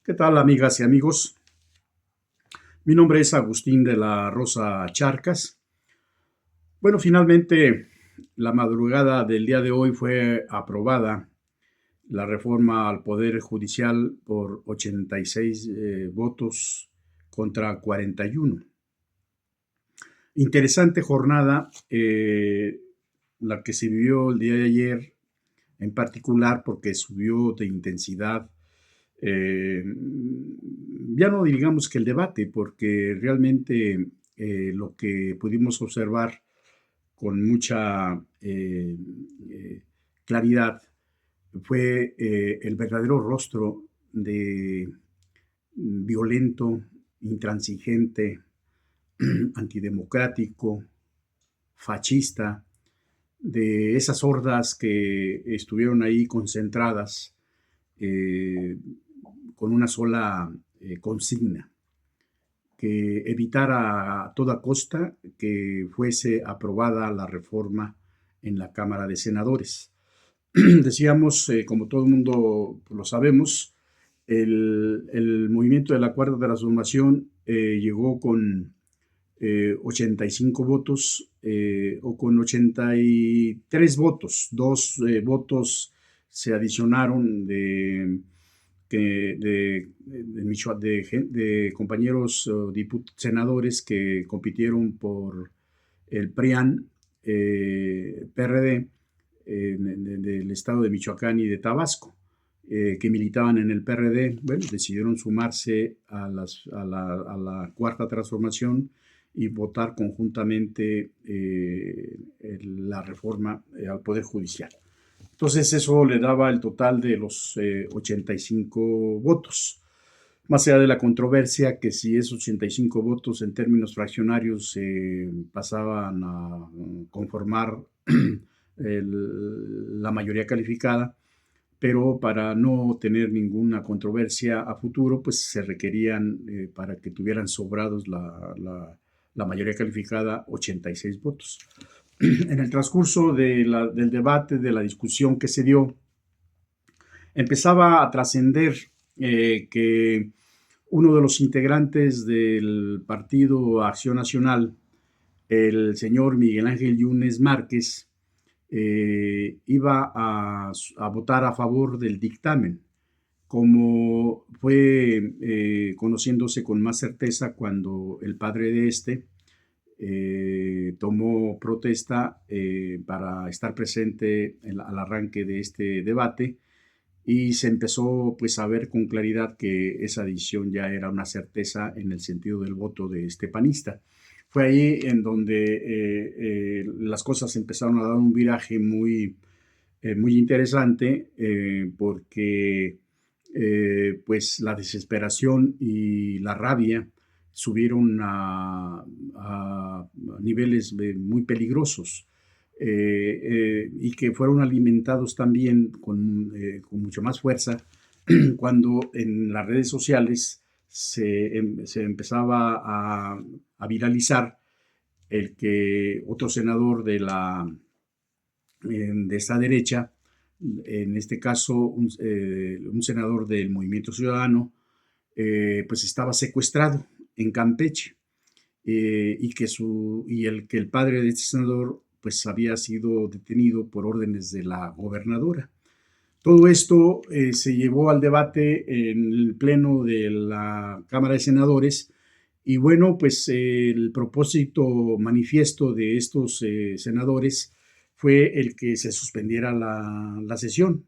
¿Qué tal, amigas y amigos? Mi nombre es Agustín de la Rosa Charcas. Bueno, finalmente, la madrugada del día de hoy fue aprobada la reforma al Poder Judicial por 86 votos contra 41. Interesante jornada la que se vivió el día de ayer, en particular porque subió de intensidad. Eh, ya no digamos que el debate, porque realmente lo que pudimos observar con mucha claridad fue el verdadero rostro de violento, intransigente, antidemocrático, fascista, de esas hordas que estuvieron ahí concentradas eh, con una sola consigna, que evitara a toda costa que fuese aprobada la reforma en la Cámara de Senadores. Decíamos, como todo el mundo lo sabemos, el movimiento de la Cuarta Transformación llegó con 85 votos o con 83 votos. Dos votos se adicionaron de compañeros senadores que compitieron por el PRIAN, PRD, del estado de Michoacán y de Tabasco, que militaban en el PRD. Bueno, decidieron sumarse a la Cuarta Transformación y votar conjuntamente la reforma al Poder Judicial. Entonces eso le daba el total de los 85 votos. Más allá de la controversia que si esos 85 votos en términos fraccionarios pasaban a conformar la mayoría calificada, pero para no tener ninguna controversia a futuro, pues se requerían, para que tuvieran sobrados la mayoría calificada, 86 votos. En el transcurso del debate, de la discusión que se dio, empezaba a trascender que uno de los integrantes del Partido Acción Nacional, el señor Miguel Ángel Yunes Márquez, iba a votar a favor del dictamen, como fue conociéndose con más certeza cuando el padre de este tomó protesta para estar presente al arranque de este debate, y se empezó pues a ver con claridad que esa decisión ya era una certeza en el sentido del voto de este panista. Fue ahí en donde las cosas empezaron a dar un viraje muy interesante, porque pues la desesperación y la rabia subieron a niveles muy peligrosos, y que fueron alimentados también con mucho más fuerza cuando en las redes sociales se empezaba a viralizar el que otro senador de esta derecha, en este caso un senador del Movimiento Ciudadano, pues estaba secuestrado en Campeche, y que el padre de este senador pues había sido detenido por órdenes de la gobernadora. Todo esto se llevó al debate en el pleno de la Cámara de Senadores, y bueno, pues el propósito manifiesto de estos senadores fue el que se suspendiera la sesión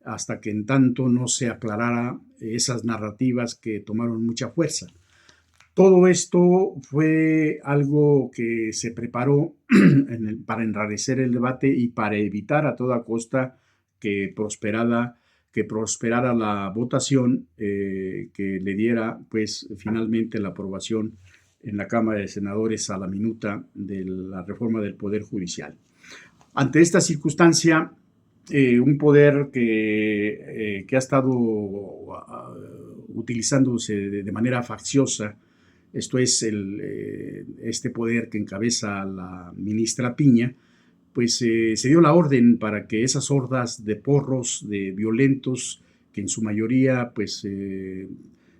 hasta que en tanto no se aclarara esas narrativas que tomaron mucha fuerza. Todo esto fue algo que se preparó para enrarecer el debate y para evitar a toda costa que prosperara la votación, que le diera pues finalmente la aprobación en la Cámara de Senadores a la minuta de la reforma del Poder Judicial. Ante esta circunstancia, un poder que ha estado utilizándose de manera facciosa, esto es este poder que encabeza la ministra Piña, pues se dio la orden para que esas hordas de porros, de violentos, que en su mayoría pues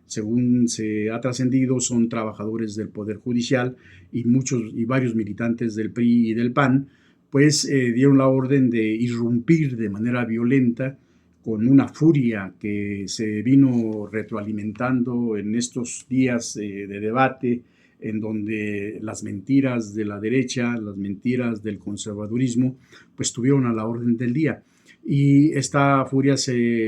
según se ha trascendido, son trabajadores del Poder Judicial y varios militantes del PRI y del PAN, pues dieron la orden de irrumpir de manera violenta con una furia que se vino retroalimentando en estos días de debate, en donde las mentiras de la derecha, las mentiras del conservadurismo, pues tuvieron a la orden del día. Y esta furia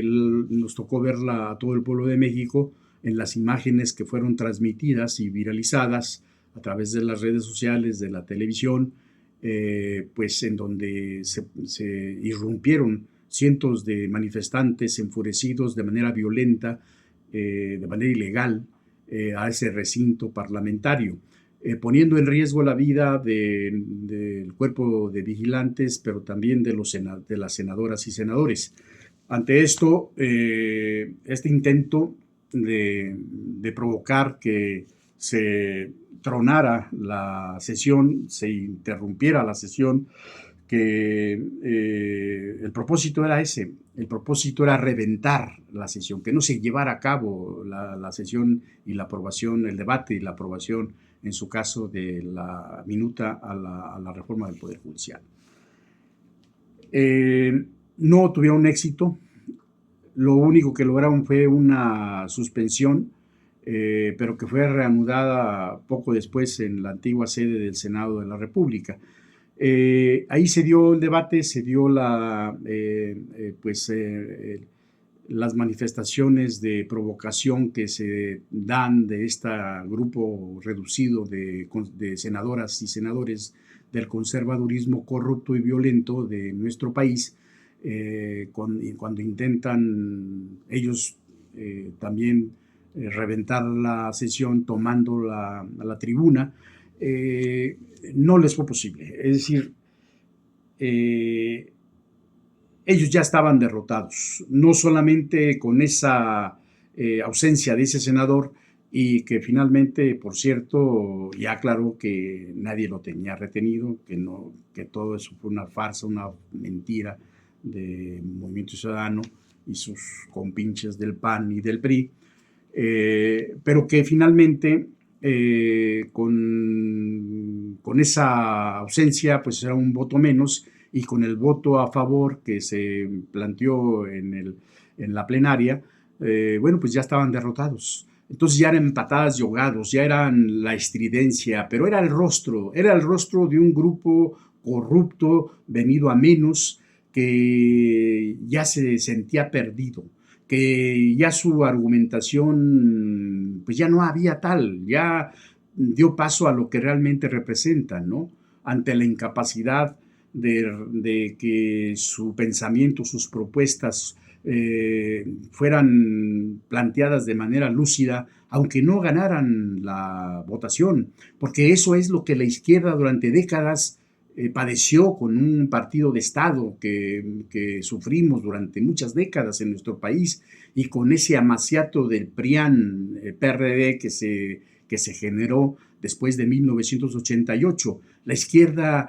nos tocó verla a todo el pueblo de México en las imágenes que fueron transmitidas y viralizadas a través de las redes sociales, de la televisión, pues en donde se irrumpieron cientos de manifestantes enfurecidos de manera violenta, de manera ilegal, a ese recinto parlamentario, poniendo en riesgo la vida del cuerpo de vigilantes, pero también de las senadoras y senadores. Ante esto, este intento de provocar que se tronara la sesión, se interrumpiera la sesión, que el propósito era ese, el propósito era reventar la sesión, que no se llevara a cabo la sesión y la aprobación, el debate y la aprobación, en su caso, de la minuta a la reforma del Poder Judicial. No tuvieron éxito, lo único que lograron fue una suspensión, pero que fue reanudada poco después en la antigua sede del Senado de la República. Ahí se dio el debate, se dio las manifestaciones de provocación que se dan de este grupo reducido de senadoras y senadores del conservadurismo corrupto y violento de nuestro país, cuando intentan ellos también reventar la sesión tomando la tribuna. No les fue posible. Es decir, ellos ya estaban derrotados, no solamente con esa ausencia de ese senador, y que finalmente, por cierto, ya aclaró que nadie lo tenía retenido, que todo eso fue una farsa, una mentira de Movimiento Ciudadano y sus compinches del PAN y del PRI, pero que finalmente con esa ausencia pues era un voto menos, y con el voto a favor que se planteó en la plenaria, bueno, pues ya estaban derrotados. Entonces ya eran patadas y ahogados, ya eran la estridencia, pero era el rostro de un grupo corrupto, venido a menos, que ya se sentía perdido, que ya su argumentación, pues ya no había tal, ya dio paso a lo que realmente representan, ¿no? Ante la incapacidad de que su pensamiento, sus propuestas fueran planteadas de manera lúcida, aunque no ganaran la votación, porque eso es lo que la izquierda durante décadas padeció con un partido de Estado que sufrimos durante muchas décadas en nuestro país, y con ese amaciato del PRIAN, PRD que se generó después de 1988. La izquierda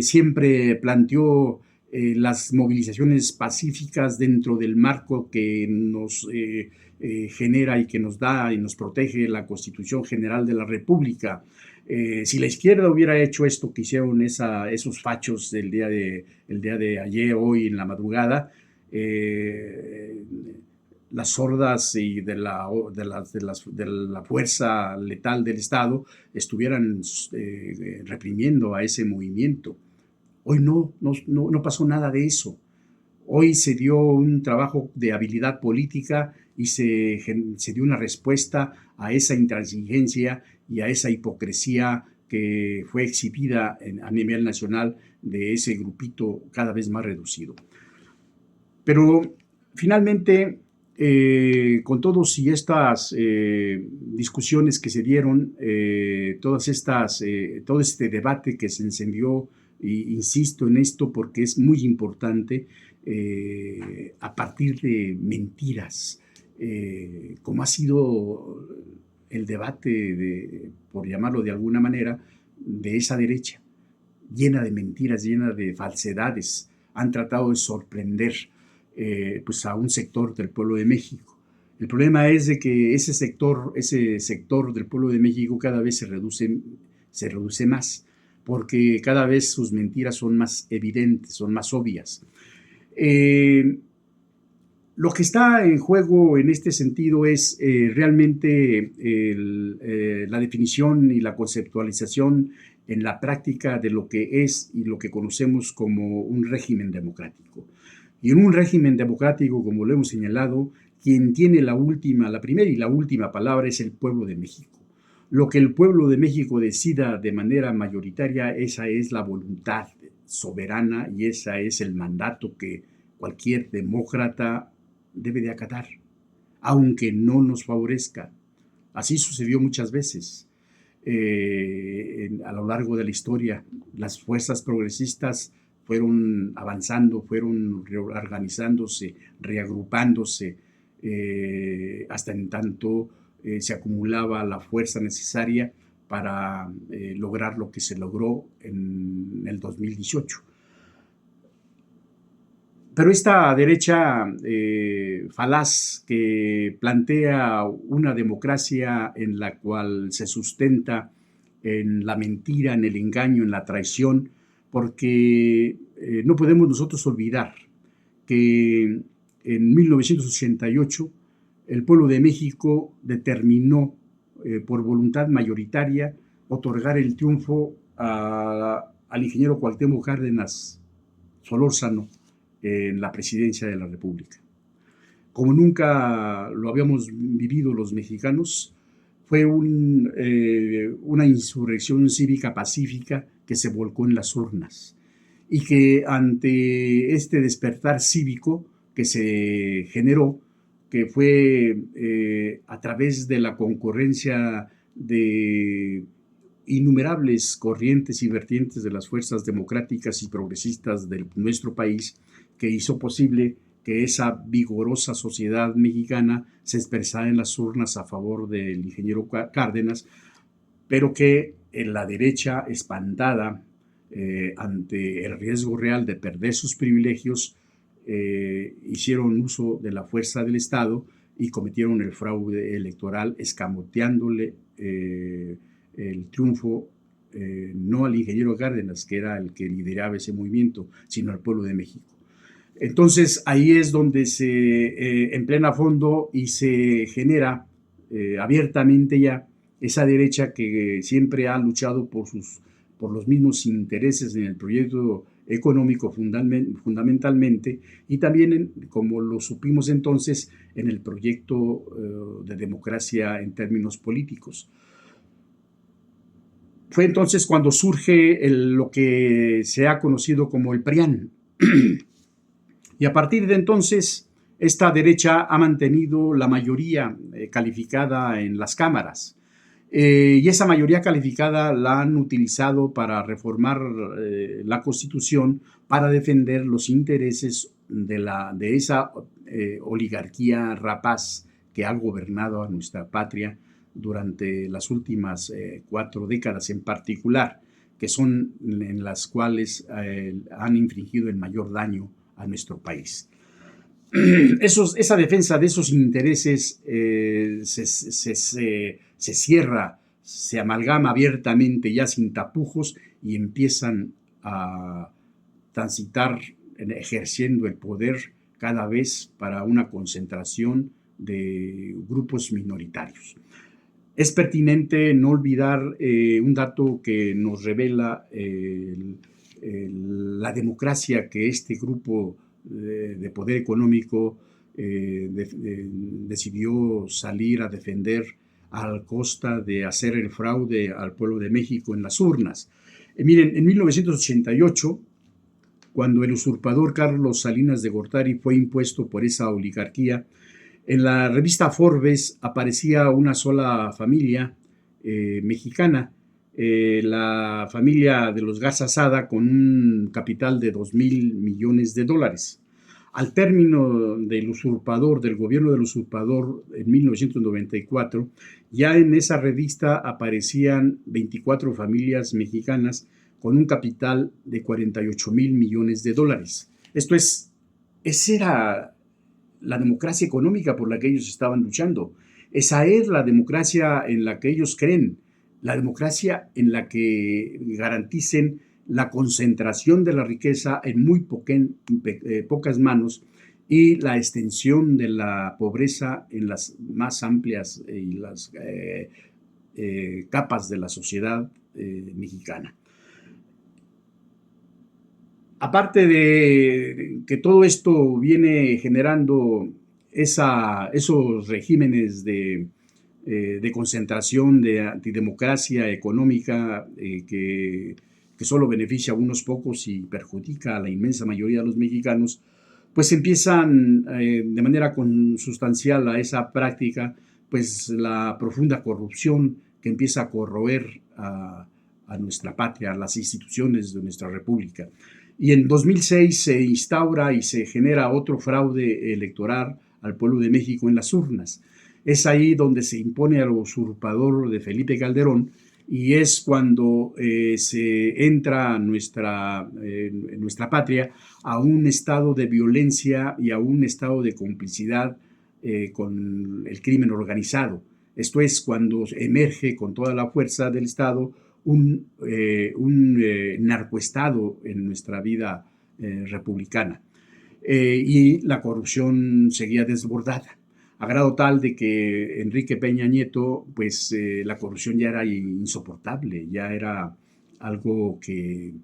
siempre planteó las movilizaciones pacíficas dentro del marco que nos genera y que nos da y nos protege la Constitución General de la República. Si la izquierda hubiera hecho esto que hicieron esos fachos el día de ayer, hoy en la madrugada, las sordas y de la fuerza letal del Estado estuvieran reprimiendo a ese movimiento. Hoy no pasó nada de eso. Hoy se dio un trabajo de habilidad política y se dio una respuesta a esa intransigencia y a esa hipocresía que fue exhibida a nivel nacional de ese grupito cada vez más reducido. Pero finalmente, con todos y estas discusiones que se dieron, todo este debate que se encendió, e insisto en esto porque es muy importante, a partir de mentiras, como ha sido el debate, por llamarlo de alguna manera, de esa derecha, llena de mentiras, llena de falsedades, han tratado de sorprender pues a un sector del pueblo de México. El problema es de que ese sector del pueblo de México cada vez se reduce más, porque cada vez sus mentiras son más evidentes, son más obvias. Lo que está en juego en este sentido es realmente la definición y la conceptualización en la práctica de lo que es y lo que conocemos como un régimen democrático. Y en un régimen democrático, como lo hemos señalado, quien tiene la primera y la última palabra es el pueblo de México. Lo que el pueblo de México decida de manera mayoritaria, esa es la voluntad soberana y ese es el mandato que cualquier demócrata debe de acatar, aunque no nos favorezca. Así sucedió muchas veces. A lo largo de la historia, las fuerzas progresistas fueron avanzando, fueron reorganizándose, reagrupándose, hasta en tanto se acumulaba la fuerza necesaria para lograr lo que se logró en el 2018. Pero esta derecha falaz que plantea una democracia en la cual se sustenta en la mentira, en el engaño, en la traición, porque no podemos nosotros olvidar que en 1988 el pueblo de México determinó por voluntad mayoritaria otorgar el triunfo al ingeniero Cuauhtémoc Cárdenas Solórzano en la presidencia de la República. Como nunca lo habíamos vivido los mexicanos, fue una insurrección cívica pacífica que se volcó en las urnas y que ante este despertar cívico que se generó, que fue a través de la concurrencia de innumerables corrientes y vertientes de las fuerzas democráticas y progresistas de nuestro país, que hizo posible que esa vigorosa sociedad mexicana se expresara en las urnas a favor del ingeniero Cárdenas, pero que en la derecha, espantada ante el riesgo real de perder sus privilegios, hicieron uso de la fuerza del Estado y cometieron el fraude electoral, escamoteándole el triunfo no al ingeniero Cárdenas, que era el que lideraba ese movimiento, sino al pueblo de México. Entonces ahí es donde se emplena a fondo y se genera abiertamente ya esa derecha que siempre ha luchado por los mismos intereses en el proyecto económico fundamentalmente, y también, como lo supimos entonces, en el proyecto de democracia en términos políticos. Fue entonces cuando surge lo que se ha conocido como el PRIAN. Y a partir de entonces, esta derecha ha mantenido la mayoría calificada en las cámaras. Y esa mayoría calificada la han utilizado para reformar la Constitución, para defender los intereses de esa oligarquía rapaz que ha gobernado a nuestra patria durante las últimas 4 décadas en particular, que son en las cuales han infligido el mayor daño a nuestro país. Esa defensa de esos intereses se cierra, se amalgama abiertamente ya sin tapujos y empiezan a transitar ejerciendo el poder cada vez para una concentración de grupos minoritarios. Es pertinente no olvidar un dato que nos revela la democracia que este grupo de poder económico decidió salir a defender a costa de hacer el fraude al pueblo de México en las urnas. Miren, en 1988, cuando el usurpador Carlos Salinas de Gortari fue impuesto por esa oligarquía, en la revista Forbes aparecía una sola familia mexicana, la familia de los Garza Sada, con un capital de $2,000 millones. Al término del gobierno del usurpador en 1994, ya en esa revista aparecían 24 familias mexicanas con un capital de $48,000 millones. Ese era la democracia económica por la que ellos estaban luchando. Esa es la democracia en la que ellos creen, la democracia en la que garanticen la concentración de la riqueza en muy pocas manos y la extensión de la pobreza en las más amplias y las capas de la sociedad mexicana. Aparte de que todo esto viene generando esos regímenes de concentración, de antidemocracia económica que solo beneficia a unos pocos y perjudica a la inmensa mayoría de los mexicanos, pues empiezan de manera consustancial a esa práctica, pues la profunda corrupción que empieza a corroer a nuestra patria, a las instituciones de nuestra república. Y en 2006 se instaura y se genera otro fraude electoral al pueblo de México en las urnas. Es ahí donde se impone al usurpador de Felipe Calderón y es cuando se entra en nuestra patria a un estado de violencia y a un estado de complicidad con el crimen organizado. Esto es cuando emerge con toda la fuerza del Estado un narcoestado en nuestra vida republicana. Y la corrupción seguía desbordada, a grado tal de que Enrique Peña Nieto, pues la corrupción ya era insoportable, ya era algo que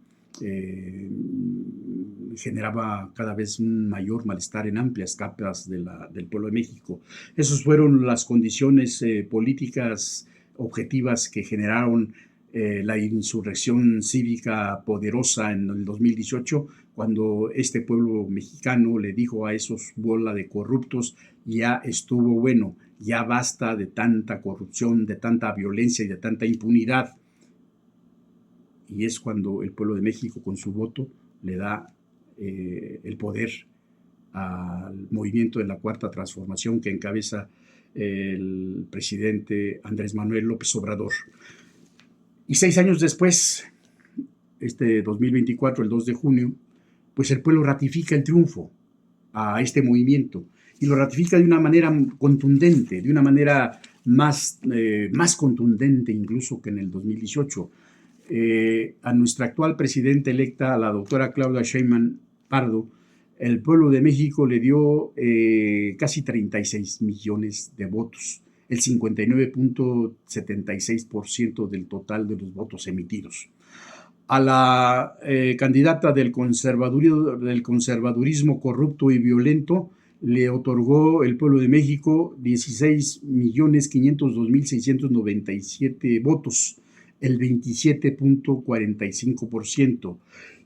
generaba cada vez un mayor malestar en amplias capas del pueblo de México. Esas fueron las condiciones políticas objetivas que generaron la insurrección cívica poderosa en el 2018, cuando este pueblo mexicano le dijo a esos bola de corruptos: ya estuvo bueno, ya basta de tanta corrupción, de tanta violencia y de tanta impunidad. Y es cuando el pueblo de México con su voto le da el poder al movimiento de la Cuarta Transformación que encabeza el presidente Andrés Manuel López Obrador. Y 6 años después, este 2024, el 2 de junio, pues el pueblo ratifica el triunfo a este movimiento y lo ratifica de una manera contundente, de una manera más contundente incluso que en el 2018. A nuestra actual presidenta electa, a la doctora Claudia Sheinbaum Pardo, el pueblo de México le dio casi 36 millones de votos, el 59.76% del total de los votos emitidos. A la candidata del conservadurismo corrupto y violento le otorgó el pueblo de México 16.502.697 votos, el 27.45%.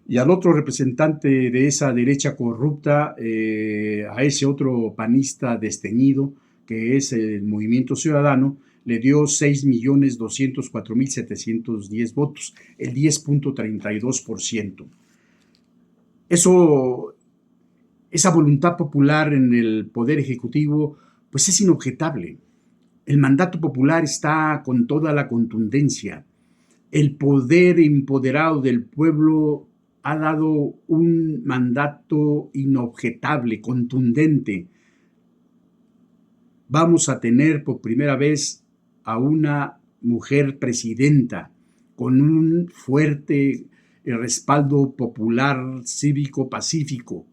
Y al otro representante de esa derecha corrupta, a ese otro panista desteñido, que es el Movimiento Ciudadano, le dio 6.204.710 votos, el 10.32%. Esa voluntad popular en el Poder Ejecutivo, pues es inobjetable. El mandato popular está con toda la contundencia. El poder empoderado del pueblo ha dado un mandato inobjetable, contundente. Vamos a tener por primera vez a una mujer presidenta con un fuerte respaldo popular, cívico, pacífico.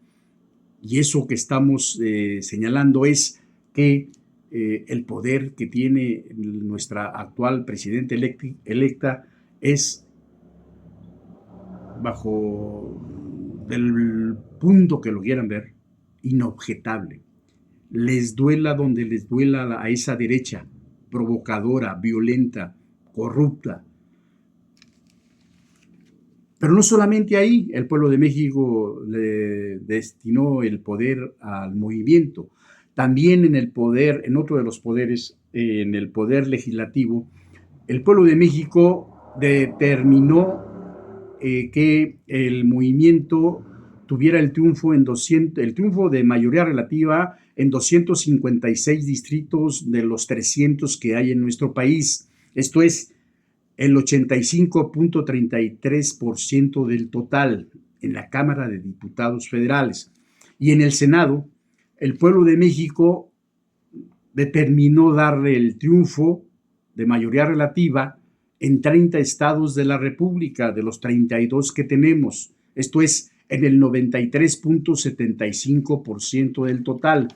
Y eso que estamos señalando es que el poder que tiene nuestra actual presidenta electa es, bajo el punto que lo quieran ver, inobjetable. Les duela donde les duela a esa derecha provocadora, violenta, corrupta. Pero no solamente ahí, el pueblo de México le destinó el poder al movimiento. También en otro de los poderes, en el poder legislativo, el pueblo de México determinó que el movimiento tuviera el triunfo de mayoría relativa en 256 distritos de los 300 que hay en nuestro país. Esto es el 85.33% del total en la Cámara de Diputados Federales. Y en el Senado el pueblo de México determinó darle el triunfo de mayoría relativa en 30 estados de la República, de los 32 que tenemos. Esto es en el 93.75% del total.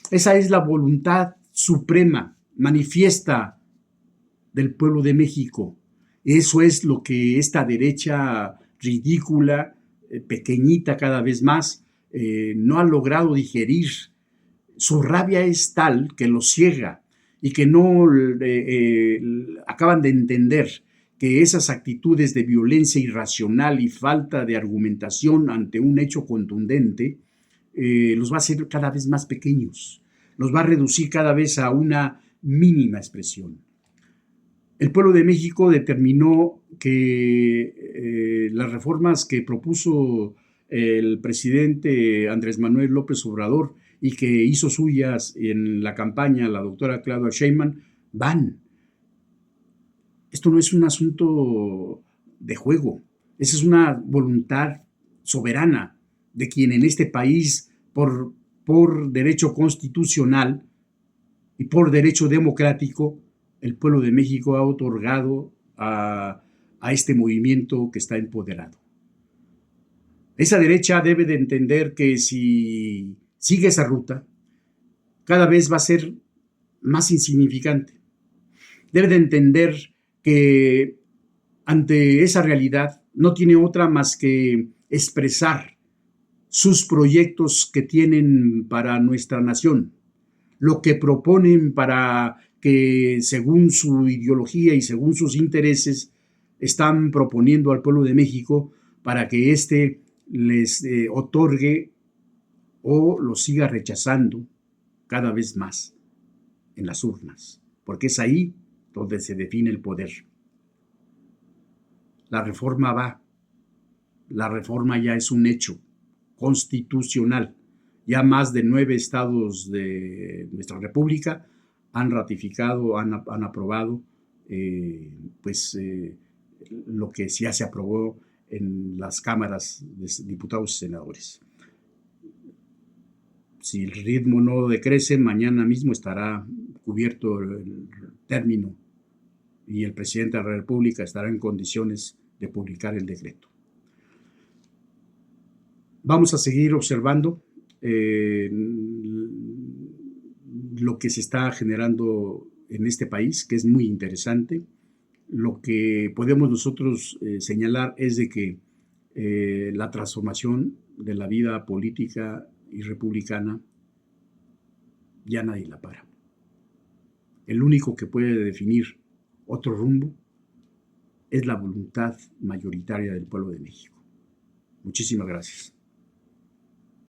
Esa es la voluntad suprema, manifiesta del pueblo de México. Eso es lo que esta derecha ridícula, pequeñita cada vez más, no ha logrado digerir. Su rabia es tal que los ciega y que no acaban de entender que esas actitudes de violencia irracional y falta de argumentación ante un hecho contundente los va a hacer cada vez más pequeños, los va a reducir cada vez a una mínima expresión. El pueblo de México determinó que las reformas que propuso el presidente Andrés Manuel López Obrador y que hizo suyas en la campaña la doctora Claudia Sheinbaum van. Esto no es un asunto de juego, esa es una voluntad soberana de quien en este país, por derecho constitucional y por derecho democrático, el pueblo de México ha otorgado a este movimiento que está empoderado. Esa derecha debe de entender que si sigue esa ruta, cada vez va a ser más insignificante. Debe de entender que ante esa realidad no tiene otra más que expresar sus proyectos que tienen para nuestra nación, lo que proponen para que según su ideología y según sus intereses están proponiendo al pueblo de México para que éste les otorgue o lo siga rechazando cada vez más en las urnas, porque es ahí donde se define el poder. La reforma va, la reforma ya es un hecho constitucional. Ya más de 9 estados de nuestra república han ratificado, han aprobado lo que ya se aprobó en las cámaras de diputados y senadores. Si el ritmo no decrece, mañana mismo estará cubierto el término y el presidente de la República estará en condiciones de publicar el decreto. Vamos a seguir observando lo que se está generando en este país, que es muy interesante. Lo que podemos nosotros señalar es de que la transformación de la vida política y republicana ya nadie la para. El único que puede definir otro rumbo es la voluntad mayoritaria del pueblo de México. Muchísimas gracias.